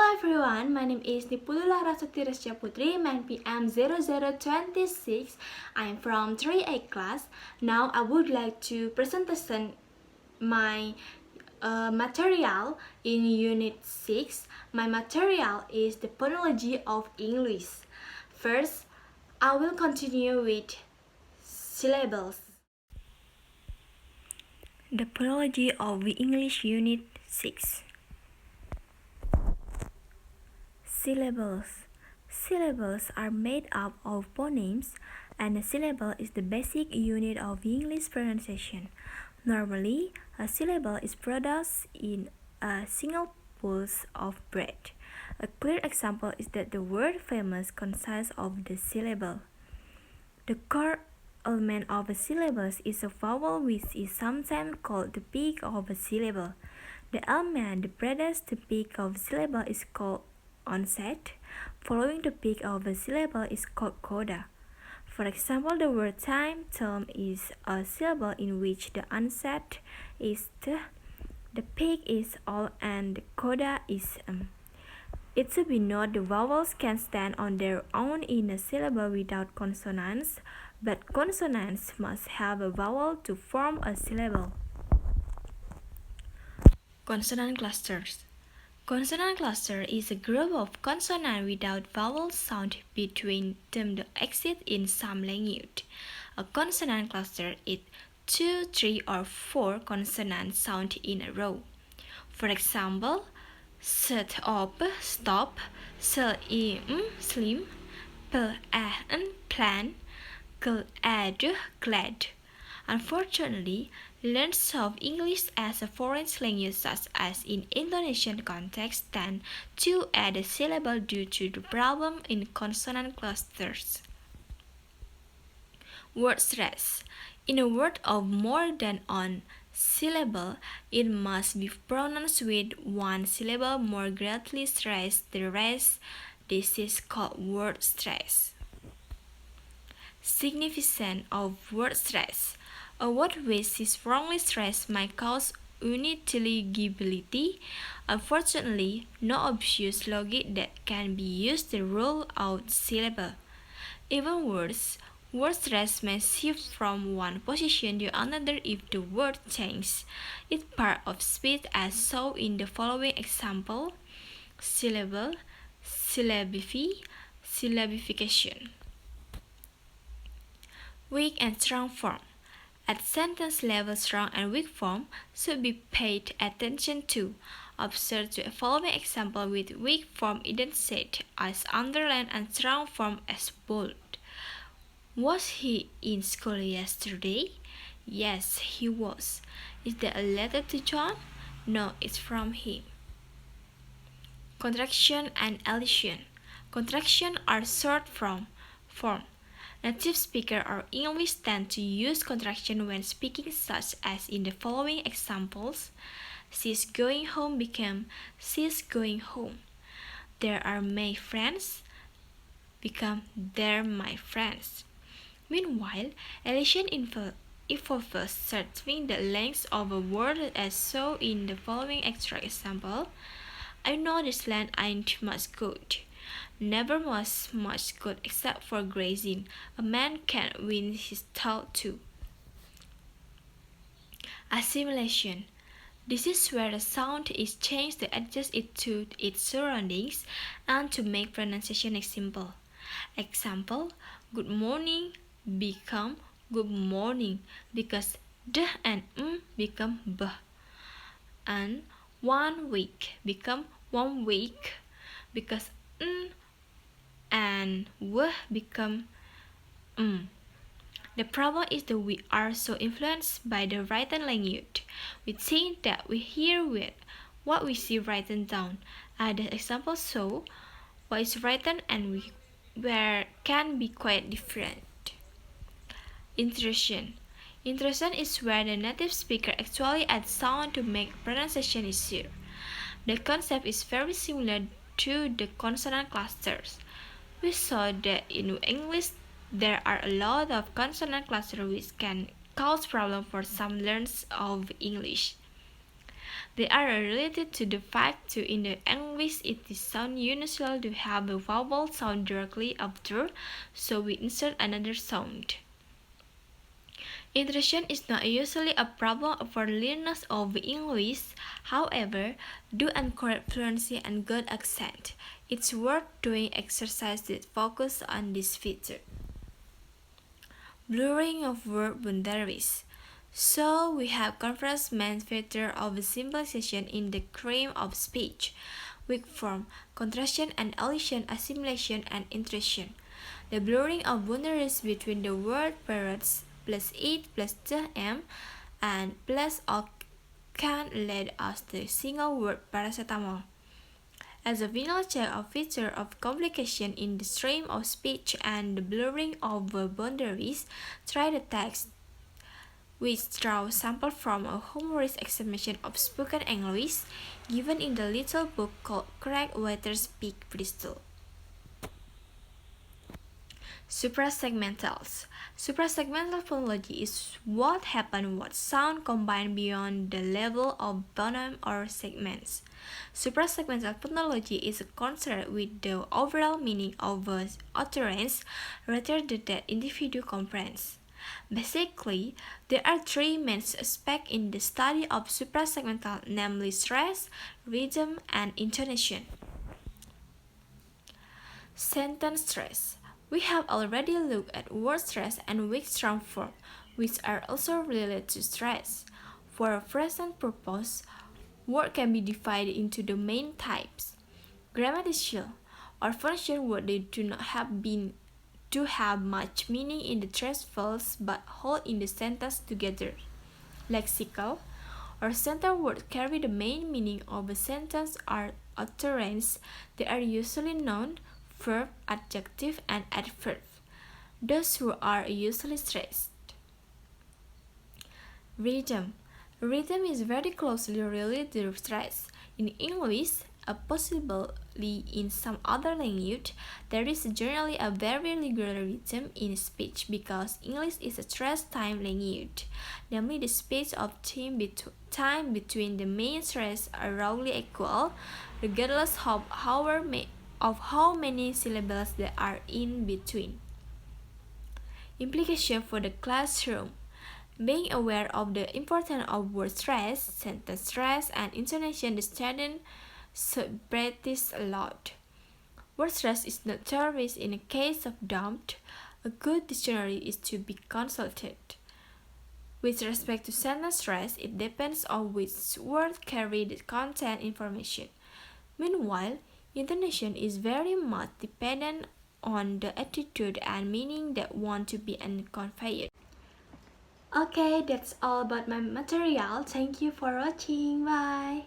Hello everyone, my name is Nipulula Rasuti Resya Putri, MNPM 0026. I am from 3A class. Now I would like to present my material in Unit 6. My material is the phonology of English. First, I will continue with syllables. The phonology of English Unit 6. Syllables. Syllables are made up of phonemes, and a syllable is the basic unit of English pronunciation. Normally, a syllable is produced in a single pulse of breath. A clear example is that the word famous consists of the syllable. The core element of a syllable is a vowel, which is sometimes called the peak of a syllable. The element that precedes the peak of a syllable is called onset. Following the peak of a syllable is called coda. For example, the word time, term is a syllable in which the onset is the peak is all, and the coda is It should be noted the vowels can stand on their own in a syllable without consonants, but consonants must have a vowel to form a syllable. Consonant clusters. Consonant cluster is a group of consonants without vowel sound between them that exist in some language. A consonant cluster is 2, 3, or 4 consonant sounds in a row. For example, shut up, stop, slim, plan, glad. Unfortunately, learners of English as a foreign language, such as in Indonesian context, tend to add a syllable due to the problem in consonant clusters. Word stress. In a word of more than one syllable, it must be pronounced with one syllable more greatly stressed the rest. This is called word stress. Significance of word stress. A word which is wrongly stressed might cause unintelligibility. Unfortunately, no obvious logic that can be used to rule out syllable. Even worse, word stress may shift from one position to another if the word changes its part of speech, as shown in the following example: syllable, syllabify, syllabification. Weak and strong form. At sentence level, strong and weak form should be paid attention to. Observe the following example with weak form indented as underlined and strong form as bold. Was he in school yesterday? Yes, he was. Is there a letter to John? No, it's from him. Contraction and elision. Contraction are short form. Native speakers or English tend to use contraction when speaking, such as in the following examples. She's going home became she's going home. There are my friends become they're my friends. Meanwhile, elision involves shortening the length of a word, as shown in the following extra example. I know this land ain't much good. Never was much good except for grazing. A man can win his thought too. Assimilation. This is where the sound is changed to adjust it to its surroundings and to make pronunciation simple. Example: good morning become good morning because d and become b, and 1 week become 1 week because n and w become The problem is that we are so influenced by the written language. We think that we hear with what we see written down. Other examples show what is written and where can be quite different. Intrusion. Intrusion is where the native speaker actually adds sound to make pronunciation easier. The concept is very similar to the consonant clusters. We saw that in English there are a lot of consonant clusters which can cause problems for some learners of English. They are related to the fact that in the English it is sound unusual to have a vowel sound directly after, so we insert another sound. Intonation is not usually a problem for learners of English. However, due to correct fluency and good accent, it's worth doing exercises that focus on this feature. Blurring of word boundaries. So we have conference main feature of symbolization in the cream of speech, weak form, contraction and elision, assimilation and intrusion. The blurring of boundaries between the word parrots plus it plus the m and plus or can lead us to the single word paracetamol. As a final check of feature of complication in the stream of speech and the blurring of boundaries, try the text which draws sample from a humorous examination of spoken English given in the little book called Correct Way to Speak Bristol. Suprasegmentals. Suprasegmental phonology is what happens when sound combine beyond the level of phoneme or segments. Suprasegmental phonology is concerned with the overall meaning of an utterance rather than that individual comprehends. Basically, there are three main aspects in the study of suprasegmental, namely stress, rhythm, and intonation. Sentence stress. We have already looked at word stress and weak strong form, which are also related to stress. For a present purpose, words can be divided into the main types: grammatical, or function words that do not have much meaning in the trace fields but hold in the sentence together. Lexical, or sentence words carry the main meaning of a sentence or utterance. They are usually noun, verb, adjective, and adverb. Those who are usually stressed. Rhythm. Rhythm is very closely related to stress. In English, possibly in some other language, there is generally a very regular rhythm in speech because English is a stress-time language. Namely, the space of time between the main stress are roughly equal, regardless of how many syllables there are in between. Implication for the classroom. Being aware of the importance of word stress, sentence stress, and intonation, the student should practice a lot. Word stress is notorious in a case of doubt. A good dictionary is to be consulted. With respect to sentence stress, it depends on which word carry the content information. Meanwhile, intonation is very much dependent on the attitude and meaning that want to be conveyed. Okay, that's all about my material. Thank you for watching. Bye.